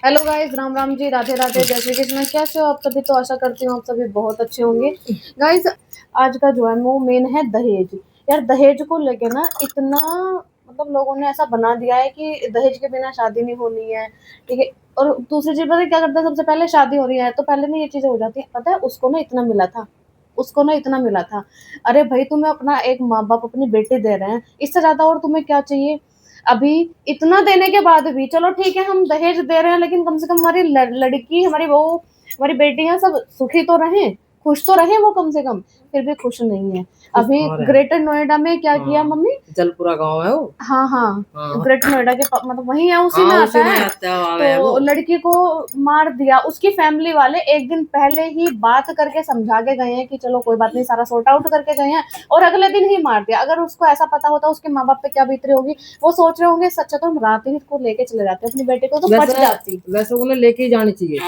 Hello guys, Ram Ram ji, Radhe Radhe, जय श्री कृष्ण। कैसे हो आप सभी? तो आशा करती हूँ आप सभी बहुत अच्छे होंगे। गाइस, आज का जो है वो मेन है दहेज। यार, दहेज को लेके ना इतना मतलब लोगों ने ऐसा बना दिया है कि दहेज के बिना शादी नहीं होनी है। ठीक है। और दूसरी चीज पता है क्या करता है? सबसे पहले शादी हो रही है तो पहले ना ये चीजें हो जाती है, पता है उसको ना इतना मिला था, उसको ना इतना मिला था। अरे भाई, तुम्हें अपना एक माँ बाप अपनी बेटी दे रहे हैं, इससे ज्यादा और तुम्हें क्या चाहिए? अभी इतना देने के बाद भी चलो ठीक है, हम दहेज दे रहे हैं, लेकिन कम से कम हमारी लड़की, हमारी बहू, हमारी बेटियां सब सुखी तो रहें, खुश तो रहें वो कम से कम। फिर भी खुश नहीं है। कुछ अभी और है। ग्रेटर नोएडा में क्या किया हाँ, मम्मी? जलपुरा गांव है वो। हाँ हाँ, हाँ ग्रेटर नोएडा के मतलब वही है, उसी हाँ, में आता उसी में है। आता है वो। तो लड़की को मार दिया। उसकी फैमिली वाले एक दिन पहले ही बात करके समझा के गए हैं कि चलो कोई बात नहीं, सारा सॉर्ट आउट करके गए हैं, और अगले दिन ही मार दिया। अगर उसको ऐसा पता होता उसके माँ बाप पे क्या बीत रही होगी, वो सोच रहे होंगे सच्चा तो हम रात ही को लेके चले जाते अपनी बेटे को, तो बच वैसे जाती। वैसे उन्हें लेके ही जानी चाहिए।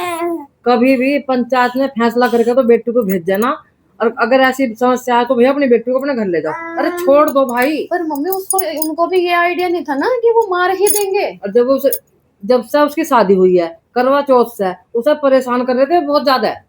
कभी भी पंचायत में फैसला करके तो बेटी को भेज देना। और अगर ऐसी समस्या है तो भैया अपनी बेटी को अपने घर ले जाओ। अरे छोड़ दो भाई। पर मम्मी, उसको उनको भी ये आइडिया नहीं था ना कि वो मार ही देंगे। और जब से उसकी शादी हुई है, करवा चौथ से उसे परेशान कर रहे थे बहुत ज्यादा है।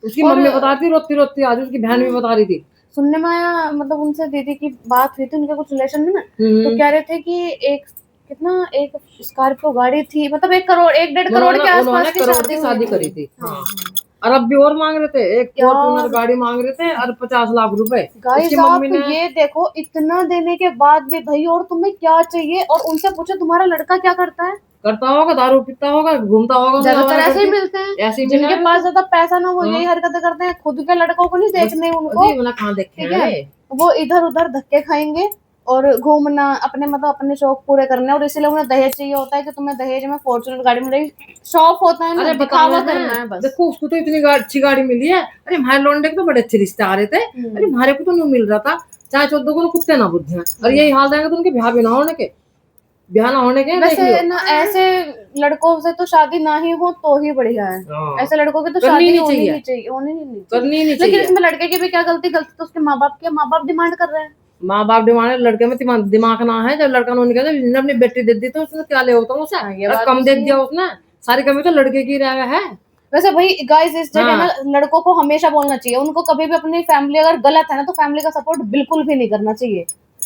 उसकी और मम्मी बता रही थी, रोती रोती आज उसकी बहन भी बता रही थी। सुनने में आया, मतलब उनसे दीदी की बात हुई थी, उनके कुछ रिलेशन में ना, तो हम्म। कह रहे थे कि एक कितना, एक स्कॉर्पियो गाड़ी थी, मतलब 1 करोड़, 1 1.5 करोड़ उन्होंने के उन्होंने आसपास की करोड़ शादी की हुई शादी थी। करी थी। हाँ हाँ। हाँ। और अब भी और मांग रहे थे, एक फॉर्चूनर यार गाड़ी मांग रहे थे और 50 लाख रुपए। उसकी गाइस, मम्मी आप ने। ये देखो, इतना देने के बाद भी भाई और तुम्हें क्या चाहिए? और उनसे पूछो तुम्हारा लड़का क्या करता है। करता होगा, दारू पीता होगा, घूमता होगा, उन्हें ज्यादातर आवारा ऐसे ही करके। मिलते हैं, ऐसे ही जिनके मिलेगा पास तो। ज्यादा पैसा ना, वो हाँ। यही हरकतें करते हैं। खुद के लड़कों को नहीं बस। देखने उनको। अजी उन्हें कहाँ देखे ठीक हैं है। ये। वो इधर उधर धक्के खाएंगे और घूमना, अपने मतलब अपने शौक पूरे करने, और इसीलिए उन्हें दहेज चाहिए होता है कि तुम्हें दहेज में फॉर्चूनर गाड़ी मिलेगी। शौक होता है ना, अरे बताओ दिखावा ना। करना है बस। देखो उसको तो इतनी अच्छी गाड़ी मिली है। अरे हमारे लौंडे के तो बड़े अच्छे रिश्ते आ रहे थे। अरे हम्म हमारे को तो नहीं मिल रहा था। चाहे 14 को तो कुत्ते ना बुद्धि हैं। और हम्म। यही हाल जाएंगे तो उनके ब्याह भी ना होने के। ब्याह ना होने के देख लियो। वैसे ना, ऐसे लड़कों से तो शादी ना ही हो तो ही बढ़िया है। हाँ। ऐसे लड़कों की तो करनी शादी नहीं होनी चाहिए। नहीं चाहिए, होनी ही नहीं चाहिए। करनी ही नहीं लेकिन चाहिए। इसमें लड़के की भी क्या गलती? गलती तो उसके माँ बाप की है, माँ बाप डिमांड कर रहे हैं। माँ बाप डिमांड, लड़के में दिमाग ना है। जब लड़का ने कहता जिसने अपनी बेटी दे दी तो उसने क्या ले होता उसे। हाँ, ये और बात तो कम दे सही दिया है। उसने। सारी कमी तो लड़के की रह है। वैसे भाई गाइस, इस जगह ना हाँ। लड़कों को हमेशा बोलना चाहिए, उनको कभी भी अपनी फैमिली अगर गलत है ना तो फैमिली का सपोर्ट बिल्कुल भी नहीं करना चाहिए।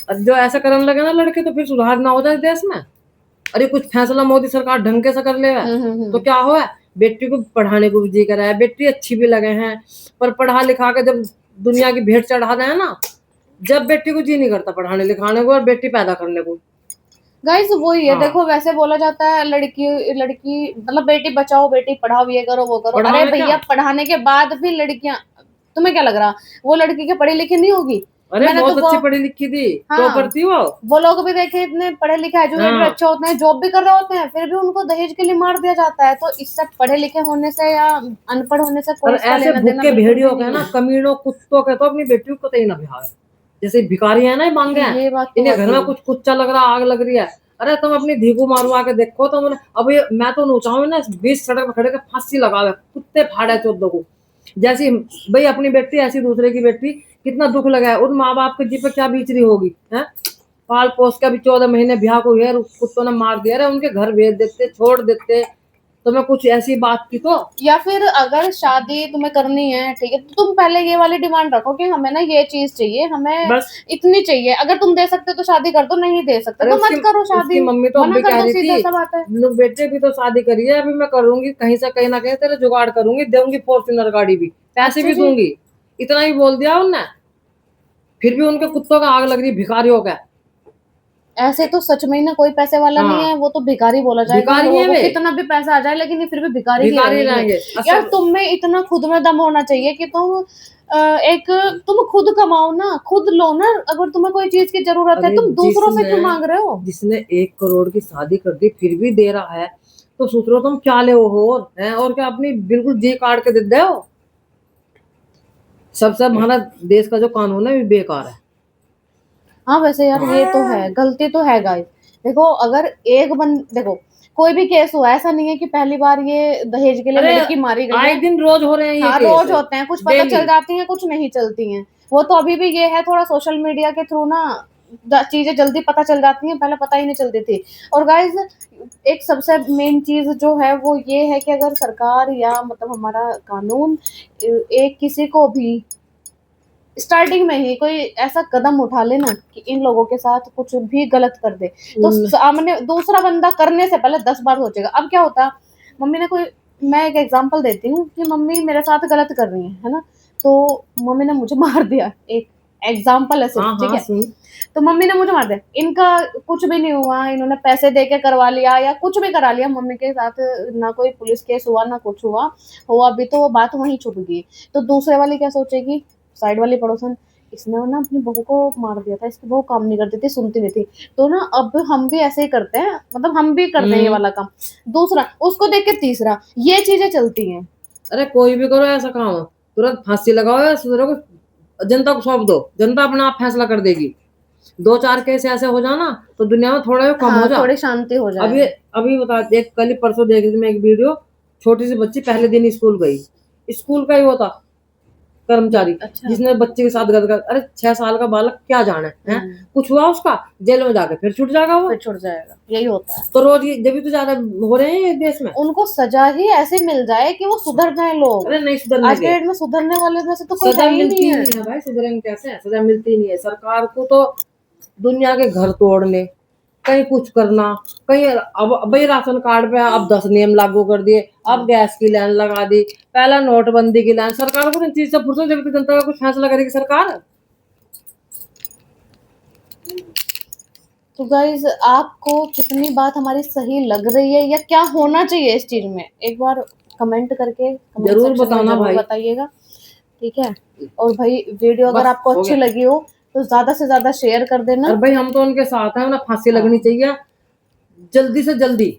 और जो ऐसा करने लगे ना लड़के तो फिर सुधार ना हो जाए देश में। अरे कुछ फैसला मोदी सरकार ढंग के से कर ले तो हम्म। क्या हो। बेटी को पढ़ाने को भी जी करा है, बेटी अच्छी भी लगे हैं। पर पढ़ा लिखा के जब दुनिया की भेंट चढ़ा रहे हैं ना, जब बेटी को जी नहीं करता पढ़ाने लिखाने को और बेटी पैदा करने को। गाइस वही है, हाँ। देखो वैसे बोला जाता है लड़की लड़की मतलब बेटी बचाओ बेटी पढ़ाओ, ये करो वो करो। अरे पढ़ाना क्या। भैया, पढ़ाने के बाद भी लड़कियां, तुम्हें क्या लग रहा वो लड़की के पढ़ी लिखी नहीं होगी? अरे मैंने तो बहुत वो, अच्छी पढ़ी लिखी थी। हाँ, टॉपर थी वो। वो लोग भी देखे, इतने पढ़े लिखे एजुकेटेड हाँ। अच्छे होते हैं, जॉब भी कर रहे होते हैं, फिर भी उनको दहेज के लिए मार दिया जाता है। तो इससे पढ़े लिखे होने से या अनपढ़ होने से और कोई इसका ऐसे लेना देना भूखे बिल्कुल भी भेड़ियों के नहीं ना, है। कमीनों कुत्तों के तो अपनी बेटियों को कहीं ना बिहार। जैसे भिखारी है ना, ये मांगे हैं। ये बात तो इन्हें है घर ही। में कुछ कुच्चा लग रहा, आग लग रही है। अरे तुम अपनी धी को मारवा के देखो तो अब ये मैं तो नोचाऊ ना, 20 सड़क पर खड़े के फांसी लगावे कुत्ते फाड़े 14 को। जैसी भाई अपनी बेटी ऐसी दूसरे की बेटी। कितना दुख लगा है उन माँ बाप के जी पे, क्या बीच रही होगी है। पाल पोस के अभी 14 महीने ब्याह को हुए, कुत्तों ने मार दिया। अरे उनके घर भेज देते, छोड़ देते। तो मैं कुछ ऐसी बात की तो। या फिर अगर शादी तुम्हें करनी है, ठीक है, तो तुम पहले ये वाली डिमांड रखो कि हमें ना ये चीज चाहिए, हमें बस। इतनी चाहिए। अगर तुम दे सकते हो तो शादी कर दो, नहीं दे सकते अरे तो उसकी मत करो उसकी शादी। मम्मी तो अब मना भी कर कह दो, रही सीधा थी, सा बात है। लोग बेटे भी तो शादी करी है, अभी मैं करूंगी कहीं से कहीं ना कहीं तेरे जुगाड़ करूंगी, दूंगी फॉर्च्यूनर गाड़ी भी, पैसे अच्छा भी जी। दूंगी। इतना ही बोल दिया उनने। फिर भी उनके कुत्तों का आग लग रही भिखारियों का। ऐसे तो सच में ही ना कोई पैसे वाला नहीं है, हाँ। वो तो भिखारी बोला जाएगा उन भिखारी लोगों है को, वे। कितना भी पैसा आ जाए लेकिन ये फिर भी भिखारी ही भिखारी रहेंगे। रहेंगे यार, असल। तुम में इतना खुद में दम होना चाहिए कि तुम एक, तुम खुद कमाओ ना, खुद लो ना। अगर तुम्हें कोई चीज की जरूरत है, अरे तुम दूसरों से जिसने क्यों मांग रहे हो? जिसने 1 करोड़ की शादी कर दी फिर भी दे रहा है, तो सोच रहे हो तुम क्या ले हो और है, और क्या अपनी बिल्कुल जी काट के दे दे हो। सबसे हमारा देश का जो कानून है वो बेकार है। हाँ वैसे यार, ये तो है, गलती तो है गाइस। देखो, अगर देखो, कोई भी केस हुआ, ऐसा नहीं है कि पहली बार ये दहेज के लिए अरे लड़की मारी गई आए है। दिन रोज हो रहे हैं ये हाँ, केस। रोज होते हैं, कुछ पता डेली। चल जाती हैं, कुछ नहीं चलती हैं। वो तो अभी भी ये है, थोड़ा सोशल मीडिया के थ्रू ना चीजें जल्दी पता चल जाती हैं, पहले पता ही नहीं चलती थी। और गाइज एक सबसे मेन चीज जो है वो ये है कि अगर सरकार या मतलब हमारा कानून एक किसी को भी स्टार्टिंग में ही कोई ऐसा कदम उठा ले ना कि इन लोगों के साथ कुछ भी गलत कर दे, तो सामने दूसरा बंदा करने से पहले 10 बार सोचेगा। अब क्या होता, मम्मी ने कोई, मैं एक एग्जांपल देती हूँ कि मम्मी मेरे साथ गलत कर रही है ना, तो मम्मी ने मुझे मार दिया, एक एग्जाम्पल है सिर्फ, हाँ ठीक हाँ है। सुन। तो मम्मी ने मुझे मार दिया, इनका कुछ भी नहीं हुआ, इन्होंने पैसे दे के करवा लिया या कुछ भी करा लिया, मम्मी के साथ ना कोई पुलिस केस हुआ ना कुछ हुआ भी तो वो बात वहीं छुप गई। तो दूसरे वाली क्या सोचेगी, साइड वाली पड़ोसन, इसने ना अपनी बहू को मार दिया था, इसकी बहू काम नहीं करती थी, सुनती नहीं थी। तो ना अब हम भी ऐसे ही करते हैं, मतलब हम भी करते हैं ये वाला काम। दूसरा उसको देख के तीसरा, ये चीजें चलती हैं। अरे कोई भी करो ऐसा काम, तुरंत फांसी लगाओ या दूसरे को जनता को सौंप दो, जनता अपना आप फैसला कर देगी। 2-4 केस ऐसे हो जाना तो दुनिया में थोड़ा कम हो हाँ, जा। थोड़ी शांति हो अभी जाए। अभी बता, एक कल ही परसों देख रही थी मैं एक वीडियो, छोटी सी बच्ची पहले दिन स्कूल गई, स्कूल का ही वो था कर्मचारी, अच्छा। जिसने बच्चे के साथ गलत कर, अरे 6 साल का बालक क्या जाने है, कुछ हुआ उसका, जेल में जाके फिर छूट जाएगा वो। फिर छुट जाएगा, यही होता है। तो रोज ये जब भी तो ज्यादा हो रहे हैं ये देश में। उनको सजा ही ऐसे मिल जाए कि वो सुधर जाए लोग। अरे नहीं सुधरने आज के के, डेट में सुधरने वाले में से तो कोई सजा है ही मिलती नहीं ही है। नहीं है भाई, सुधरेंगे कैसे, सजा मिलती ही नहीं है। सरकार को तो दुनिया के घर तोड़ने, कहीं कुछ करना, कहीं अब भाई राशन कार्ड पे अब 10 नियम लागू कर दिए, अब गैस की लाइन लगा दी, पहला नोटबंदी की लाइन। सरकार को इन चीज से फुर्सत, जब तक जनता का कुछ फैसला करेगी सरकार। तो गाइज आपको कितनी बात हमारी सही लग रही है या क्या होना चाहिए इस चीज में, एक बार कमेंट करके जरूर बताना भाई। बताइएगा, ठीक है। और भाई वीडियो अगर बस आपको हो अच्छी गया। लगी हो तो ज्यादा से ज्यादा शेयर कर देना। और भाई हम तो उनके साथ हैं, उन्हें फांसी लगनी चाहिए जल्दी से जल्दी।